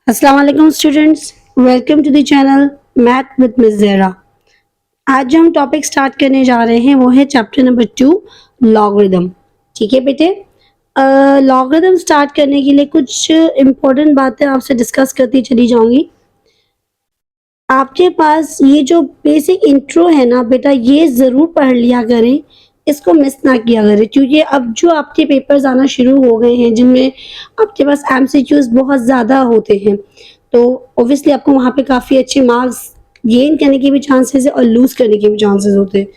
अस्सलाम वालेकुम students, welcome to the channel math with Miss Zahra. आज जो हम टॉपिक स्टार्ट करने जा रहे हैं वो है चैप्टर नंबर 2 लॉगरिदम। ठीक है बेटे, लॉगरिदम स्टार्ट करने के लिए कुछ इम्पोर्टेंट बातें आपसे डिस्कस करती चली जाऊंगी। आपके पास ये जो बेसिक इंट्रो है ना बेटा, ये ज़रूर पढ़ लिया करें, इसको मिस ना किया करें, क्योंकि अब जो आपके पेपर्स आना शुरू हो गए हैं जिनमें आपके पास एमसीक्यूज बहुत ज़्यादा होते हैं, तो ऑब्वियसली आपको वहाँ पे काफ़ी अच्छे मार्क्स गेन करने के भी चांसेस है और लूज़ करने के भी चांसेस होते हैं।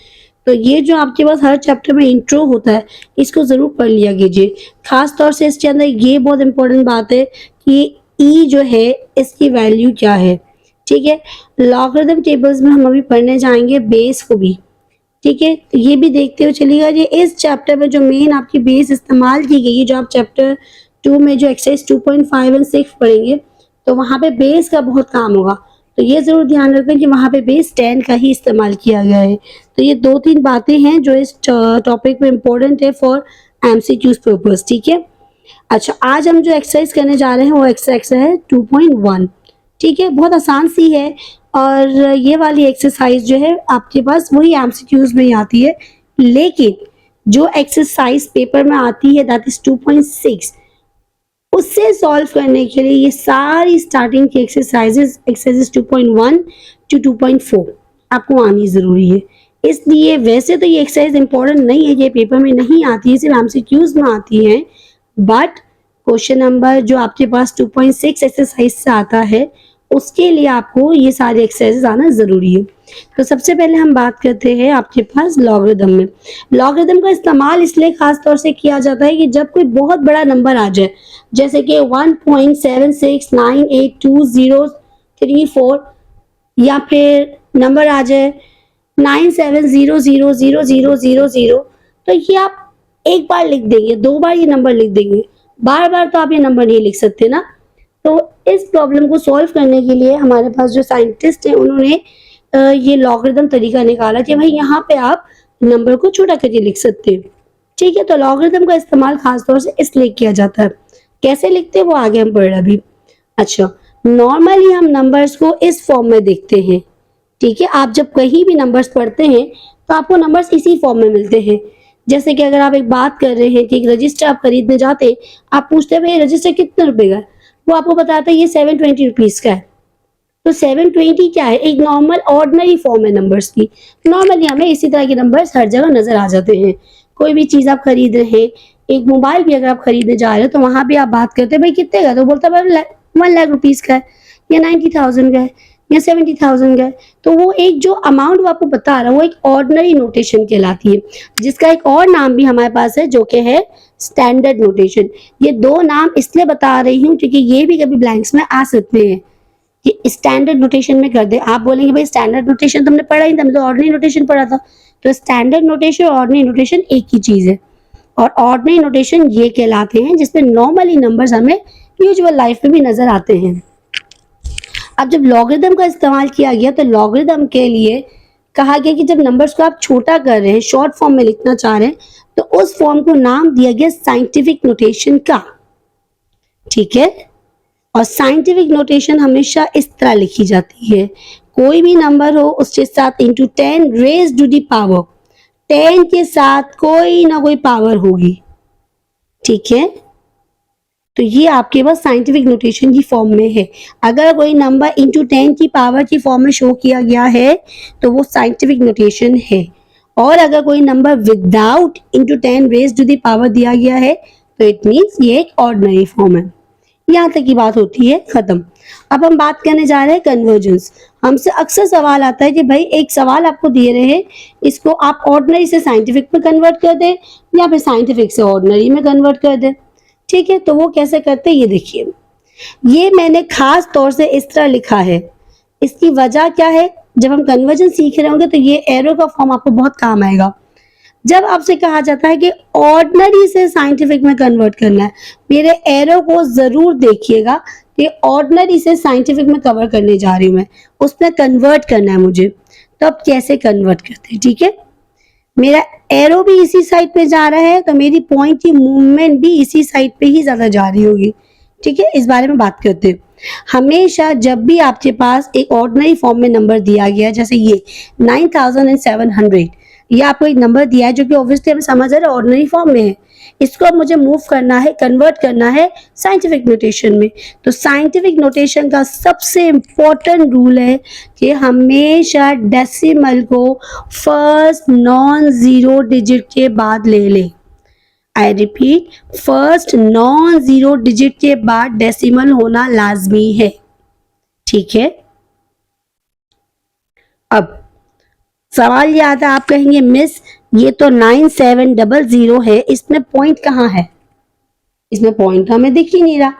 तो ये जो आपके पास हर चैप्टर में इंट्रो होता है, इसको ज़रूर पढ़ लिया कीजिए। खास तौर से इसके अंदर ये बहुत इंपॉर्टेंट बात है कि ई जो है इसकी वैल्यू क्या है। ठीक है, लॉगरिदम टेबल्स में हम अभी पढ़ने जाएंगे बेस को भी। ठीक है, तो ये भी देखते हुए चलिएगा। ये इस चैप्टर में जो मेन आपकी बेस इस्तेमाल की गई है, जो आप चैप्टर 2 में जो एक्सरसाइज 2.5 एंड 6 पढ़ेंगे, तो वहाँ पे बेस का बहुत काम होगा। तो ये ज़रूर ध्यान रखें कि वहाँ पे बेस 10 का ही इस्तेमाल किया गया है। तो ये 2-3 बातें हैं जो इस टॉपिक में इम्पोर्टेंट है फॉर एमसीक्यूज पर्पस। ठीक है, अच्छा, आज हम जो एक्सरसाइज करने जा रहे हैं वो एक्सरसाइज है 2.1। ठीक है, बहुत आसान सी है और ये वाली एक्सरसाइज जो है आपके पास वही एमसीक्यूज में ही आती है, लेकिन जो एक्सरसाइज पेपर में आती है दैट इज 2.6, उससे सॉल्व करने के लिए ये सारी स्टार्टिंग की एक्सरसाइजेस 2.1 टू 2.4 आपको आनी ज़रूरी है। इसलिए वैसे तो ये एक्सरसाइज इंपॉर्टेंट नहीं है, ये पेपर में नहीं आती है, सिर्फ एमसीक्यूज में आती है, बट क्वेश्चन नंबर जो आपके पास 2.6 एक्सरसाइज से आता है उसके लिए आपको ये सारे एक्सरसाइजेस आना ज़रूरी है। तो सबसे पहले हम बात करते हैं आपके पास लॉगरिदम में। लॉगरिदम का इस्तेमाल इसलिए खास तौर से किया जाता है कि जब कोई बहुत बड़ा नंबर आ जाए, जैसे कि 1.76982034 या फिर नंबर आ जाए 97000000, तो ये आप एक बार लिख देंगे, 2 बार ये नंबर लिख देंगे, बार बार तो आप ये नंबर नहीं लिख सकते ना। तो इस प्रॉब्लम को सॉल्व करने के लिए हमारे पास जो साइंटिस्ट हैं उन्होंने ये लॉगरिदम तरीका निकाला कि भाई यहाँ पे आप नंबर को छोटा करके लिख सकते हैं। ठीक है, तो लॉगरिदम का इस्तेमाल खास तौर से इसलिए किया जाता है। कैसे लिखते हैं वो आगे हम पढ़ रहे अभी। अच्छा, नॉर्मली हम नंबर्स को इस फॉर्म में देखते हैं। ठीक है, आप जब कहीं भी नंबर्स पढ़ते हैं तो आपको नंबर्स इसी फॉर्म में मिलते हैं। जैसे कि अगर आप एक बात कर रहे हैं कि एक रजिस्टर आप खरीदने जाते हैं, आप पूछते हैं भाई रजिस्टर कितने रुपए का है, वो आपको बताता है ये 720 रुपीज का है। तो 720 क्या है, एक नॉर्मल ऑर्डिनरी फॉर्म है नंबर्स की। नॉर्मली हमें इसी तरह के नंबर्स हर जगह नजर आ जाते हैं। कोई भी चीज आप खरीद रहे हैं, एक मोबाइल भी अगर आप खरीदने जा रहे हो तो वहां भी आप बात करते हैं भाई कितने का, तो बोलता है 1 लाख रुपीज का है, या 90,000 का है, या 70,000 का है। तो वो एक जो अमाउंट वो आपको बता रहा है वो एक ऑर्डिनरी नोटेशन कहलाती है, जिसका एक और नाम भी हमारे पास है जो कि है स्टैंडर्ड नोटेशन। ये 2 नाम इसलिए बता रही हूँ क्योंकि ये भी कभी ब्लैंक्स में आ सकते हैं कि स्टैंडर्ड नोटेशन में कर दे। आप बोलेंगे भाई स्टैंडर्ड नोटेशन तो हमने पढ़ा ही था, हमने तो ऑर्डिनरी नोटेशन पढ़ा था। तो स्टैंडर्ड नोटेशन और ऑर्डिनरी नोटेशन एक ही चीज है, और ऑर्डिनरी नोटेशन ये कहलाते हैं जिसमें नॉर्मली नंबर्स हमें यूजुअल लाइफ में भी नजर आते हैं। अब जब लॉगरिदम का इस्तेमाल किया गया तो लॉगरिदम के लिए कहा गया कि जब नंबर्स को आप छोटा कर रहे हैं, शॉर्ट फॉर्म में लिखना चाह रहे हैं, तो उस फॉर्म को नाम दिया गया साइंटिफिक नोटेशन का। ठीक है, और साइंटिफिक नोटेशन हमेशा इस तरह लिखी जाती है, कोई भी नंबर हो उसके साथ into 10 raise to the power, 10 के साथ कोई ना कोई पावर होगी। ठीक है, तो ये आपके पास साइंटिफिक नोटेशन की फॉर्म में है। अगर कोई नंबर इंटू 10 की पावर की फॉर्म में शो किया गया है तो वो साइंटिफिक नोटेशन है, और अगर कोई number without into 10 raise to the power दिया गया है तो इट मीन्स ये एक ऑर्डिनरी फॉर्म है। यहाँ तक की बात होती है खत्म। अब हम बात करने जा रहे हैं कन्वर्जेंस। हमसे अक्सर सवाल आता है कि भाई एक सवाल आपको दिए रहे हैं, इसको आप ऑर्डिनरी से साइंटिफिक में कन्वर्ट कर दें या फिर साइंटिफिक से ऑर्डिनरी में कन्वर्ट कर दें। ठीक है, तो वो कैसे करते हैं ये देखिए। ये मैंने खास तौर से इस तरह लिखा है, इसकी वजह क्या है, जब हम कन्वर्जन सीख रहे होंगे तो ये एरो का फॉर्म आपको बहुत काम आएगा। जब आपसे कहा जाता है कि ऑर्डिनरी से साइंटिफिक में कन्वर्ट करना है, मेरे एरो को जरूर देखिएगा कि ऑर्डिनरी से साइंटिफिक में कवर करने जा रही हूं मैं, उसमें कन्वर्ट करना है मुझे। तो अब कैसे कन्वर्ट करते हैं, ठीक है, मेरा एरो भी इसी साइड पे जा रहा है तो मेरी पॉइंट की मूवमेंट भी इसी साइड पे ही ज्यादा जा रही होगी। ठीक है, इस बारे में बात करते हैं। हमेशा जब भी आपके पास एक ऑर्डिनरी फॉर्म में नंबर दिया गया है, जैसे ये 9700, ये आपको एक नंबर दिया है जो कि ऑब्वियसली हमें समझ आ रहा है ऑर्डिनरी फॉर्म में है, इसको अब मुझे मूव करना है, कन्वर्ट करना है साइंटिफिक नोटेशन में। तो साइंटिफिक नोटेशन का सबसे इंपॉर्टेंट रूल है कि हमेशा डेसिमल को फर्स्ट नॉन जीरो डिजिट के बाद ले लें। I repeat, first non zero digit के बाद डेसिमल होना लाजमी है, ठीक है। अब सवाल ये आता है, आप कहेंगे मिस ये तो 9700 है, इसमें पॉइंट कहाँ है? इसमें पॉइंट हमें दिख ही नहीं रहा।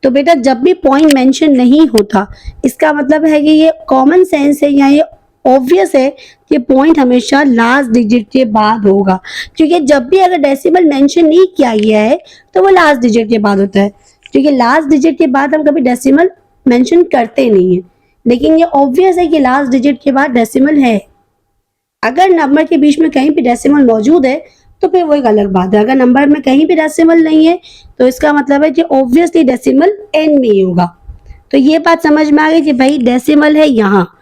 तो बेटा जब भी पॉइंट मेंशन नहीं होता, इसका मतलब है कि ये कॉमन सेंस है या ये ऑब्वियस है कि पॉइंट हमेशा लास्ट डिजिट के बाद होगा, क्योंकि जब भी अगर डेसिमल मेंशन नहीं किया गया है तो वो लास्ट डिजिट के बाद होता है, क्योंकि लास्ट डिजिट के बाद हम कभी डेसिमल मेंशन करते नहीं है। लेकिन ये ऑब्वियस है कि लास्ट डिजिट के बाद डेसिमल है। अगर नंबर के बीच में कहीं भी डेसिमल मौजूद है तो फिर वो एक अलग बात है। अगर नंबर में कहीं भी डेसिमल नहीं है तो इसका मतलब है कि ऑब्वियसली डेसिमल एंड में ही होगा। तो ये बात समझ में आ गई कि भाई डेसिमल है यहाँ।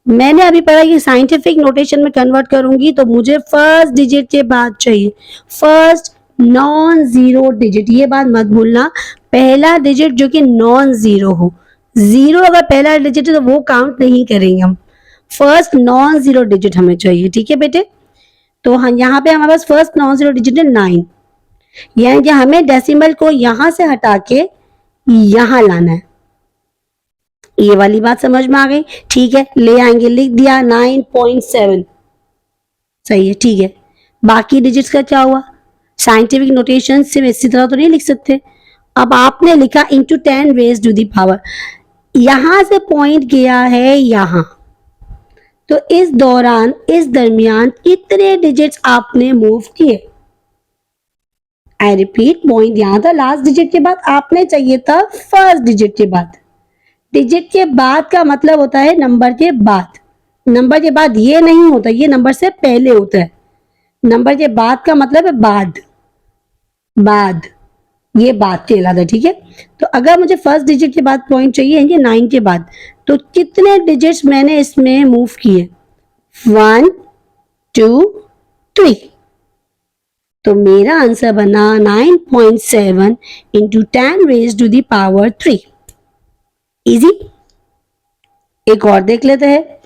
मैंने अभी पढ़ा कि साइंटिफिक नोटेशन में कन्वर्ट करूंगी तो मुझे फर्स्ट डिजिट के बाद चाहिए फर्स्ट नॉन जीरो डिजिट। ये बात मत भूलना, पहला डिजिट जो कि नॉन जीरो हो। जीरो अगर पहला डिजिट है तो वो काउंट नहीं करेंगे हम, फर्स्ट नॉन जीरो डिजिट हमें चाहिए, ठीक है बेटे। तो हम यहाँ पे हमारे पास फर्स्ट नॉन जीरो डिजिट है 9, यानी कि हमें डेसिमल को यहां से हटा के यहां लाना है। ये वाली बात समझ में आ गई, ठीक है। ले आएंगे, लिख दिया 9.7, सही है, ठीक है। बाकी डिजिट्स का क्या हुआ? साइंटिफिक नोटेशन सिर्फ इसी तरह तो नहीं लिख सकते। अब आपने लिखा into 10 raise to the power, यहां से पॉइंट गया है यहां, तो इस दौरान इस दरमियान कितने डिजिट्स आपने मूव किए? आई रिपीट, पॉइंट यहां था, लास्ट डिजिट के बाद आपने चाहिए था फर्स्ट डिजिट के बाद। डिजिट के बाद का मतलब होता है नंबर के बाद, नंबर के बाद ये नहीं होता, ये नंबर से पहले होता है। नंबर के बाद का मतलब है बाद, बाद, ये बाद कहलाता है, ठीक है। तो अगर मुझे फर्स्ट डिजिट के बाद पॉइंट चाहिए यानी 9 के बाद, तो कितने डिजिट्स मैंने इसमें मूव किए? 1 2 3। तो मेरा आंसर बना 9.7 into 10 raise to the power 3। Easy. एक और देख लेते हैं।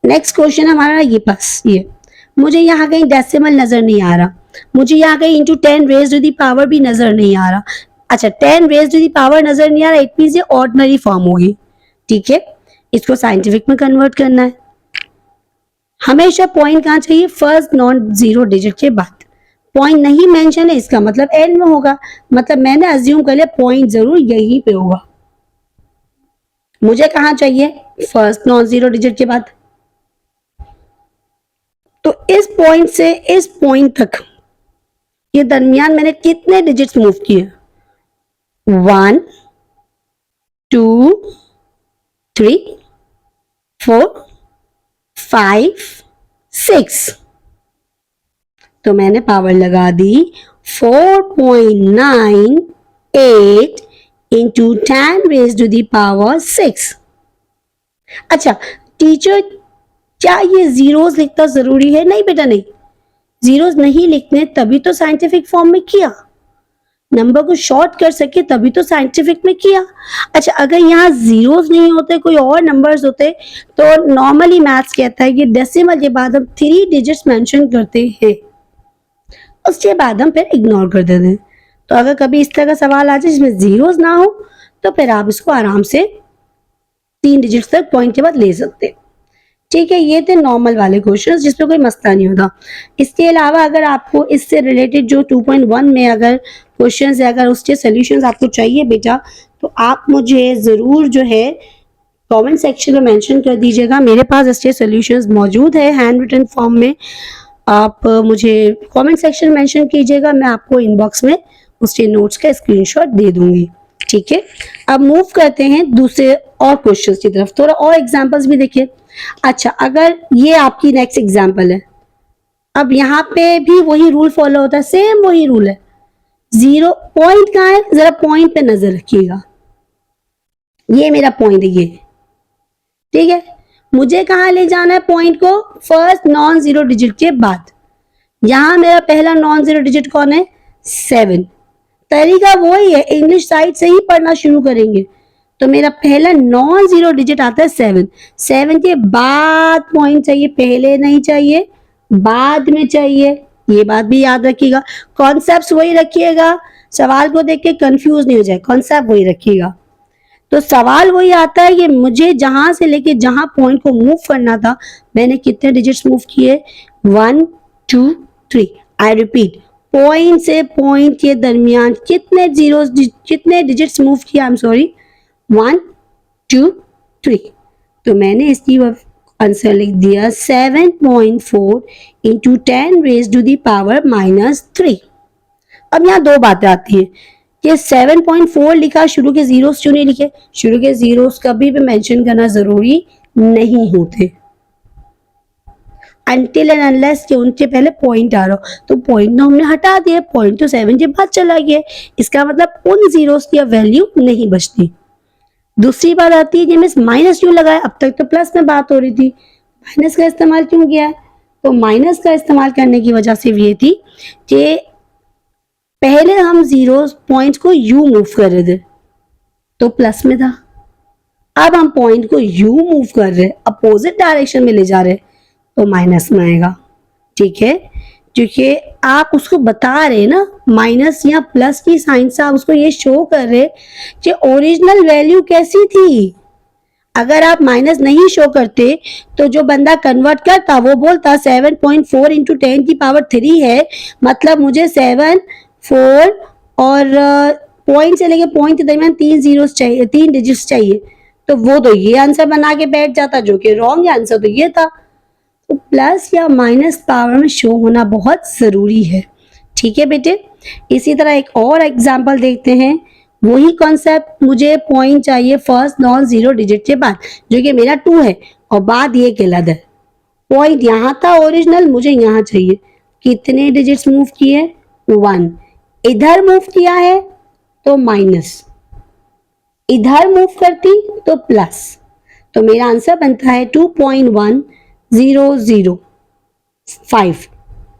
नेक्स्ट क्वेश्चन हमारा ये पास, ये मुझे यहाँ कहीं डेसिमल नजर नहीं आ रहा, मुझे यहाँ कहीं into 10 raise to the power भी नजर नहीं आ रहा। अच्छा, 10 रेज टू दी पावर नजर नहीं आ रहा, इट मींस ये ऑर्डिनरी फॉर्म होगी, ठीक है। इसको साइंटिफिक में कन्वर्ट करना है। हमेशा पॉइंट कहाँ चाहिए? फर्स्ट नॉन जीरो डिजिट के बाद। पॉइंट नहीं मेंशन है, इसका मतलब एंड में होगा, मतलब मैंने अज्यूम कर लिया पॉइंट जरूर यहीं पे होगा। मुझे कहाँ चाहिए? फर्स्ट नॉन जीरो डिजिट के बाद। तो इस पॉइंट से इस पॉइंट तक ये दरमियान मैंने कितने डिजिट्स मूव किए? 1 2 3 4 5 6। तो मैंने पावर लगा दी 4.98 into 10 raise to the power 6। अच्छा टीचर, क्या ये जीरोस लिखना जरूरी है? नहीं बेटा नहीं, जीरोस नहीं लिखने तभी तो साइंटिफिक फॉर्म में किया, नंबर को शॉर्ट कर सके तभी तो साइंटिफिक में किया। अच्छा अगर यहाँ जीरोस नहीं होते, कोई और नंबर्स होते, तो नॉर्मली मैथ्स कहता है कि डेसिमल के बाद हम 3 डिजिट्स मेंशन करते हैं, उसके बाद हम फिर इग्नोर कर देते हैं। तो अगर कभी इस तरह का सवाल आ जाए जिसमें जीरोस ना हो तो फिर आप इसको आराम से 3 डिजिट्स तक पॉइंट के बाद ले सकते हैं, ठीक है। ये थे नॉर्मल वाले क्वेश्चंस जिसमें कोई मसला नहीं होता। इसके अलावा अगर आपको इससे रिलेटेड जो 2.1 में अगर क्वेश्चंस है, अगर उसके सॉल्यूशंस आपको चाहिए बेटा, तो आप मुझे ज़रूर जो है कमेंट सेक्शन में मेंशन कर दीजिएगा। मेरे पास इसके सॉल्यूशंस मौजूद है हैंड रिटन फॉर्म में, आप मुझे कमेंट सेक्शन में मेंशन कीजिएगा, मैं आपको इनबॉक्स में उसके नोट्स का स्क्रीनशॉट दे दूंगी, ठीक है। अब मूव करते हैं दूसरे और क्वेश्चंस की तरफ, थोड़ा और एग्जांपल्स भी देखिए। अच्छा अगर ये आपकी नेक्स्ट एग्जांपल है, अब यहाँ पे भी वही रूल फॉलो होता है, सेम वही रूल है। जीरो पॉइंट कहाँ है? जरा पॉइंट पे नजर रखिएगा, ये मेरा पॉइंट है ये, ठीक है। मुझे कहाँ ले जाना है पॉइंट को? फर्स्ट नॉन जीरो डिजिट के बाद। यहां मेरा पहला नॉन जीरो डिजिट कौन है? 7। तरीका वही है, इंग्लिश साइड से ही पढ़ना शुरू करेंगे। तो मेरा पहला नॉन जीरो डिजिट आता है 7। 7 के बाद पॉइंट चाहिए, पहले नहीं चाहिए, बाद में चाहिए। ये बात भी याद रखिएगा, कॉन्सेप्ट वही रखिएगा, सवाल को देख के कंफ्यूज नहीं हो जाए, कॉन्सेप्ट वही रखिएगा। तो सवाल वही आता है कि मुझे जहां से लेके जहां पॉइंट को मूव करना था, मैंने कितने डिजिट्स मूव किए? 1 2 3। आई रिपीट, पॉइंट से पॉइंट के दरमियान कितने जीरोस, कितने डिजिट्स मूव किया? I am sorry, 1 2 3। तो मैंने इसकी आंसर लिख दिया 7.4 into 10 raise to the power -3। अब यहाँ दो बातें आती है कि 7.4 लिखा, शुरू के जीरोस क्यों नहीं लिखे? शुरू के जीरोस कभी भी मेंशन करना जरूरी नहीं होते, अनटिल एंड अनलेस कि उनके पहले पॉइंट आ रहा हो। तो पॉइंट तो हमने हटा दिया, पॉइंट तो 7 के बाद चला गया, इसका मतलब उन जीरोस की अब वैल्यू नहीं बचती। दूसरी बात आती है कि मिस माइनस क्यों लगाया? अब तक तो प्लस में बात हो रही थी, माइनस का इस्तेमाल क्यों किया? तो माइनस का इस्तेमाल करने की वजह सिर्फ ये थी कि पहले हम जीरो पॉइंट्स को यू मूव कर रहे थे तो प्लस में था, अब हम पॉइंट को यू मूव कर रहे, अपोजिट डायरेक्शन में ले जा रहे, तो माइनस में आएगा, ठीक है। क्योंकि आप उसको बता रहे ना, माइनस या प्लस की साइन से आप उसको ये शो कर रहे कि ओरिजिनल वैल्यू कैसी थी। अगर आप माइनस नहीं शो करते तो जो बंदा कन्वर्ट करता वो बोलता 7.4 इंटू 10 की पावर 3 है, मतलब मुझे 7 4 और पॉइंट से लेके पॉइंट के दरमियान 3 जीरोस चाहिए, 3 डिजिट्स चाहिए। तो वो तो ये आंसर बना के बैठ जाता, जो कि रॉन्ग आंसर तो ये था। तो प्लस या माइनस पावर में शो होना बहुत जरूरी है, ठीक है बेटे। इसी तरह एक और एग्जांपल देखते हैं, वही कॉन्सेप्ट, मुझे पॉइंट चाहिए फर्स्ट नॉन जीरो डिजिट के बाद, जो कि मेरा 2 है, और बाद ये गलत है। पॉइंट यहाँ था ओरिजिनल, मुझे यहाँ चाहिए। कितने डिजिट्स मूव किए? 1। इधर मूव किया है तो माइनस, इधर मूव करती तो प्लस। तो मेरा आंसर बनता है 2.1005।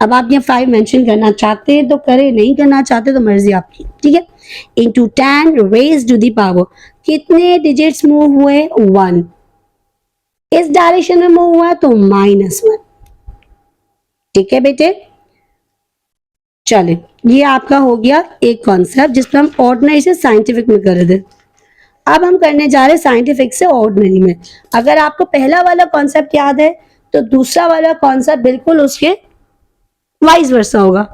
अब आप ये 5 मेंशन करना चाहते हैं तो करें, नहीं करना चाहते तो मर्जी आपकी, ठीक है। Into 10 raise to the power, कितने डिजिट्स मूव हुए? 1। इस डायरेक्शन में मूव हुआ तो -1, ठीक है बेटे। चले, ये आपका हो गया एक कॉन्सेप्ट जिसमें हम ऑर्डिनरी से साइंटिफिक में कर रहे थे। अब हम करने जा रहे हैं साइंटिफिक से ऑर्डिनरी में। अगर आपको पहला वाला कॉन्सेप्ट याद है तो दूसरा वाला कॉन्सेप्ट बिल्कुल उसके वाइस वर्सा होगा,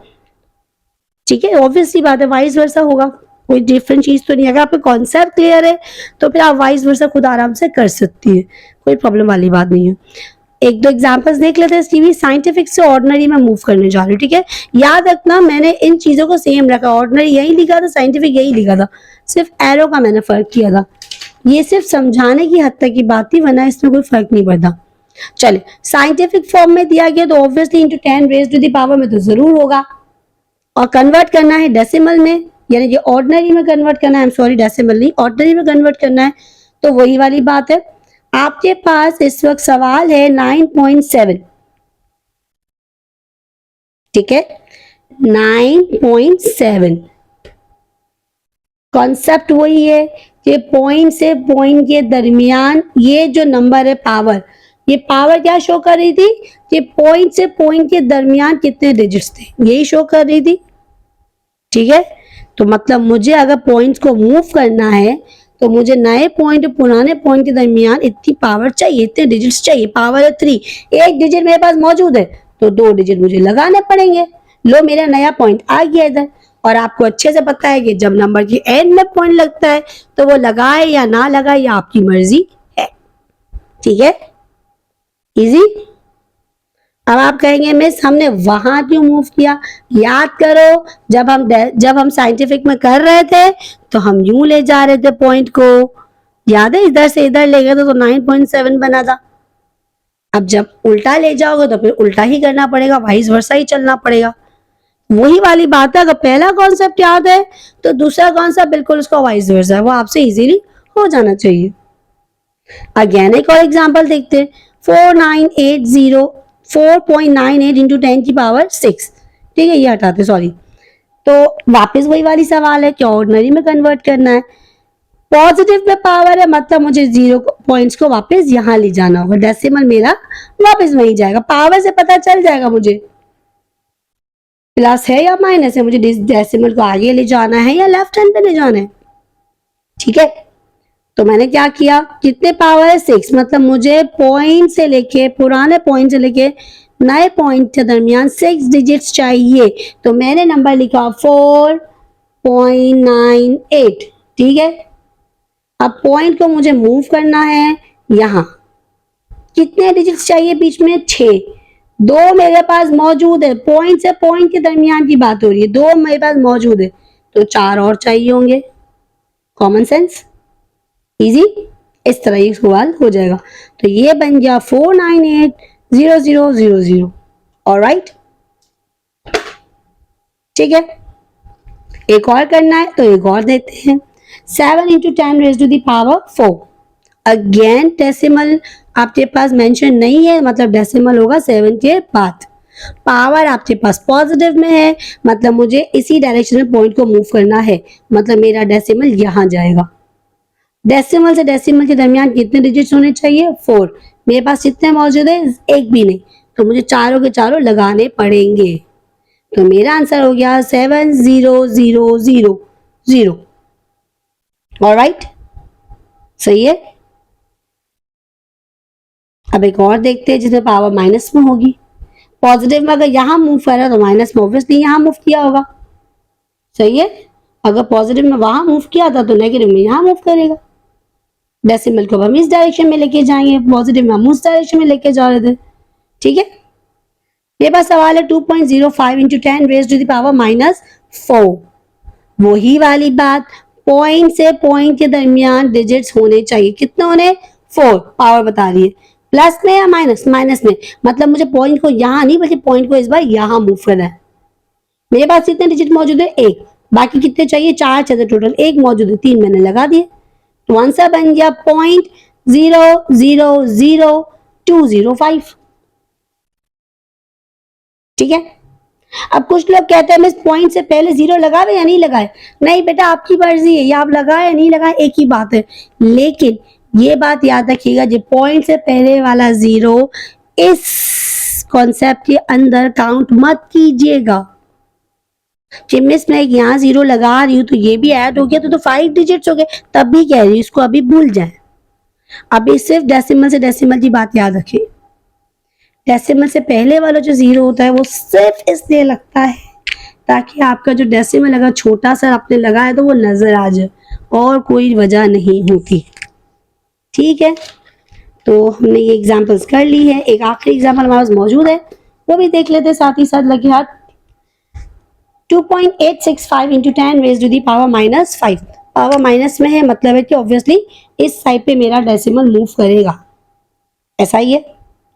ठीक है। ऑब्वियसली बात है, वाइस वर्सा होगा, कोई डिफरेंट चीज तो नहीं। अगर आपका कॉन्सेप्ट क्लियर है तो फिर आप वाइस वर्सा खुद आराम से कर सकती है, कोई प्रॉब्लम वाली बात नहीं है। एक दो एग्जांपल्स देख लेते हैं इसकी भी। साइंटिफिक से ऑर्डिनरी में मूव करने जा रही हूँ, ठीक है। याद रखना मैंने इन चीजों को सेम रखा, ऑर्डिनरी यही लिखा था, साइंटिफिक यही लिखा था, सिर्फ एरो का मैंने फर्क किया था। ये सिर्फ समझाने की हद तक की बात थी, वरना इसमें कोई फर्क नहीं पड़ता। चले, साइंटिफिक फॉर्म में दिया गया तो obviously into 10 raise to the power में तो जरूर होगा, और कन्वर्ट करना है डेसिमल में, यानी कि ऑर्डिनरी में कन्वर्ट करना है, सॉरी डेसिमल नहीं, ऑर्डिनरी में कन्वर्ट करना है। तो वही वाली बात है, आपके पास इस वक्त सवाल है 9.7, ठीक है, 9.7। कॉन्सेप्ट वही है कि पॉइंट से पॉइंट के दरमियान ये जो नंबर है पावर, ये पावर क्या शो कर रही थी कि पॉइंट से पॉइंट के दरमियान कितने डिजिट्स थे, यही शो कर रही थी, ठीक है। तो मतलब मुझे अगर पॉइंट्स को मूव करना है तो मुझे नए पॉइंट पुराने पॉइंट के दरमियान इतनी पावर चाहिए, इतने डिजिट्स चाहिए। पावर है 3, एक डिजिट मेरे पास मौजूद है तो 2 डिजिट मुझे लगाने पड़ेंगे। लो, मेरा नया पॉइंट आ गया इधर, और आपको अच्छे से पता है कि जब नंबर की एंड में पॉइंट लगता है तो वो लगाए या ना लगाए ये आपकी मर्जी है, ठीक है, इजी। अब आप कहेंगे मिस हमने वहां क्यों मूव किया? याद करो, जब हम साइंटिफिक में कर रहे थे तो हम यूं ले जा रहे थे पॉइंट को, याद है, इधर से इधर ले गए तो 9.7 बना था। अब जब उल्टा ले जाओगे तो फिर उल्टा ही करना पड़ेगा, वाइस वर्सा ही चलना पड़ेगा। वही वाली बात है, अगर पहला कॉन्सेप्ट याद है तो दूसरा कॉन्सेप्ट बिल्कुल उसका वाइस वर्सा है, वो आपसे इजीली हो जाना चाहिए। अगेन एक और एग्जांपल देखते हैं, 4.98 इंटू 10 की पावर 6, ठीक है, ये हटाते, सॉरी। तो वापस वही वाली सवाल है कि ऑर्डिनरी में कन्वर्ट करना है। पॉजिटिव में पावर है, मतलब मुझे 0 पॉइंट्स को वापस यहां ले जाना होगा, डेसिमल मेरा वापस वहीं जाएगा। पावर से पता चल जाएगा मुझे प्लस है या माइनस है, मुझे डेसिमल को आगे ले जाना है या लेफ्ट हैंड पे ले जाना है, ठीक है। तो मैंने क्या किया, कितने पावर है 6, मतलब मुझे पॉइंट से लेके, पुराने पॉइंट से लेके नए पॉइंट के दरमियान 6 डिजिट्स चाहिए। तो मैंने नंबर लिखा 4.98, ठीक है। अब पॉइंट को मुझे मूव करना है यहां, कितने डिजिट्स चाहिए बीच में, 6। 2 मेरे पास मौजूद है, पॉइंट से पॉइंट के दरमियान की बात हो रही है, 2 मेरे पास मौजूद है, तो 4 और चाहिए होंगे। कॉमन सेंस, इजी, इस तरह ये सवाल हो जाएगा। तो ये बन गया 4980000। ऑलराइट, ठीक है। एक और करना है तो एक और देते हैं, 7 into 10 raise to the power 4। Again decimal आपके पास मेंशन नहीं है, मतलब डेसिमल होगा 7 के बाद। पावर आपके पास पॉजिटिव में है, मतलब मुझे इसी डायरेक्शन में पॉइंट को मूव करना है, मतलब मेरा डेसिमल यहां जाएगा। डेसिमल से डेसिमल के दरमियान कितने डिजिट्स होने चाहिए, 4। मेरे पास कितने मौजूद है, एक भी नहीं, तो मुझे चारों के चारों लगाने पड़ेंगे। तो मेरा आंसर हो गया 7000। ऑलराइट, सही है। अब एक और देखते हैं जिसमें पावर माइनस में होगी। पॉजिटिव में अगर यहां मूव कर रहा है तो माइनस में ऑब्वियसली यहां मूव किया होगा, सही है। अगर पॉजिटिव में वहां मूव किया था तो नेगेटिव में यहां मूव करेगा। डेसिमल को हम इस डायरेक्शन में लेके जाएंगे, पॉजिटिव में हम उस डायरेक्शन में लेके जा रहे थे, ठीक है। ये बस सवाल है 2.05 into 10 raise to the power -4। वही वाली बात, पॉइंट से पॉइंट के दरमियान डिजिट्स होने चाहिए, कितने होने, 4। पावर बता रही है, प्लस में या माइनस, माइनस में, मतलब मुझे पॉइंट को यहां नहीं बल्कि पॉइंट को इस बार यहां मूव करना है। मेरे पास कितने डिजिट मौजूद है, 1, बाकी कितने चाहिए, 4 चाहिए टोटल, 1 मौजूद है, 3 मैंने लगा दिए, तो आंसर बन गया 0.000205, ठीक है। अब कुछ लोग कहते हैं मिस पॉइंट से पहले 0 लगाए या नहीं लगाए, नहीं बेटा आपकी मर्जी है, या आप लगाए या नहीं लगाए एक ही बात है, लेकिन ये बात याद रखिएगा, जो पॉइंट से पहले वाला 0 इस कॉन्सेप्ट के अंदर काउंट मत कीजिएगा कि मिस मैं यहाँ 0 लगा रही हूँ तो ये भी ऐड हो गया तो 5 डिजिट्स हो गए, तब भी कह रही हूँ इसको अभी भूल जाए। अभी सिर्फ डेसिमल से डेसिमल की बात याद रखिए, डेसिमल से पहले वाला जो 0 होता है वो सिर्फ इसलिए लगता है ताकि आपका जो डेसिमल अगर छोटा सा आपने लगाया तो वो नजर आ जाए, और कोई वजह नहीं होती, ठीक है। तो हमने ये एग्जांपल्स कर ली है, एक आखिरी एग्जांपल हमारे पास मौजूद है वो भी देख लेते साथ ही साथ लगे हाथ। 2.865 into 10 raise to the power -5। Power minus में है, मतलब है कि ऑब्वियसली इस साइड पे मेरा डेसिमल मूव करेगा, ऐसा ही है,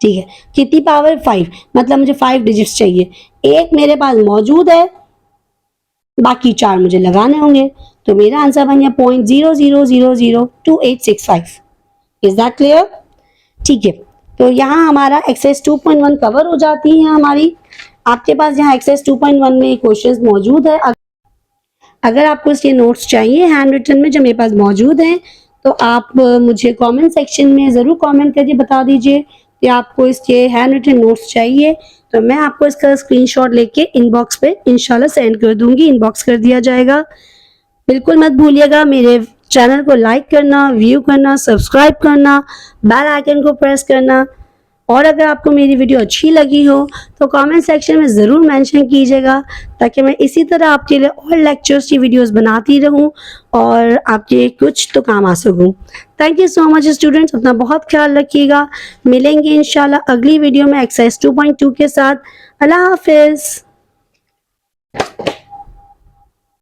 ठीक है। कितनी पावर, 5, मतलब मुझे 5 डिजिट्स चाहिए, 1 मेरे पास मौजूद है, बाकी 4 मुझे लगाने होंगे, तो मेरा आंसर बन गया 0.00002865। इज दैट क्लियर, ठीक है। तो यहाँ हमारा एक्सरसाइज 2.1 कवर हो जाती है हमारी। आपके पास यहाँ एक्सरसाइज 2.1 में क्वेश्चंस मौजूद है, अगर आपको इसके नोट्स चाहिए हैंड रिटन में जो मेरे पास मौजूद हैं तो आप मुझे कमेंट सेक्शन में ज़रूर कमेंट करके बता दीजिए कि आपको इसके हैंड रिटन नोट्स चाहिए, तो मैं आपको इसका स्क्रीनशॉट लेके इनबॉक्स पे इंशाल्लाह सेंड कर दूंगी, इनबॉक्स कर दिया जाएगा। बिल्कुल मत भूलिएगा मेरे चैनल को लाइक करना, व्यू करना, सब्सक्राइब करना, बेल आइकन को प्रेस करना, और अगर आपको मेरी वीडियो अच्छी लगी हो तो कमेंट सेक्शन में ज़रूर मेंशन कीजिएगा ताकि मैं इसी तरह आपके लिए और लेक्चर्स की वीडियोस बनाती रहूं और आपके कुछ तो काम आ सकूं। Thank you so much students, अपना बहुत ख्याल रखिएगा। मिलेंगे इंशाल्लाह अगली वीडियो में एक्सरसाइज 2.2 के साथ। अल्लाह हाफिज़।